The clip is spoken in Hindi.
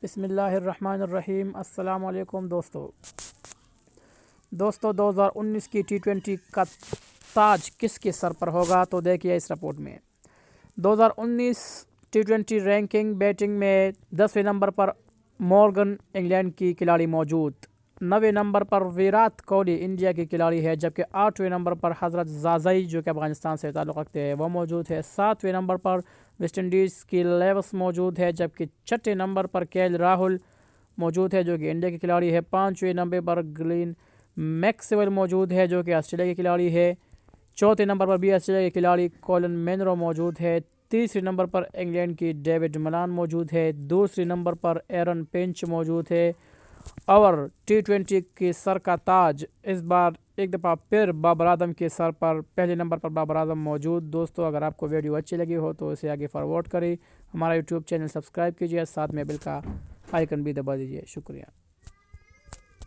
बिस्मिल्लाहिर्रहमानिर्रहीम। अस्सलाम वालेकुम दोस्तों 2019 की T20 का ताज किसके सर पर होगा, तो देखिए इस रिपोर्ट में। 2019 T20 रैंकिंग बैटिंग में 10वें नंबर पर मॉर्गन इंग्लैंड की खिलाड़ी मौजूद, 9वें नंबर पर विराट कोहली इंडिया की खिलाड़ी है, जबकि 8वें नंबर पर हजरत जाज़ई जो कि अफगानिस्तान से ताल्लुक़ रखते हैं वो मौजूद है। 7वें नंबर पर वेस्ट इंडीज़ की लेवस मौजूद है, जबकि 6ठे नंबर पर केएल राहुल मौजूद है जो कि इंडिया की खिलाड़ी है। 5वें नंबर पर ग्लेन मैक्सवेल मौजूद है जो कि ऑस्ट्रेलिया की खिलाड़ी है। 4थे नंबर पर भी ऑस्ट्रेलिया की खिलाड़ी कॉलिन मैनरो मौजूद है। 3रे नंबर पर इंग्लैंड की डेविड मलान मौजूद है। 2रे नंबर पर एरन फिंच मौजूद है। और T20 के सर का ताज इस बार एक दफ़ा फिर बाबर आजम के सर पर, पहले नंबर पर बाबर आजम मौजूद। दोस्तों, अगर आपको वीडियो अच्छी लगी हो तो इसे आगे फॉरवर्ड करें, हमारा यूट्यूब चैनल सब्सक्राइब कीजिए, साथ में बेल का आइकन भी दबा दीजिए। शुक्रिया।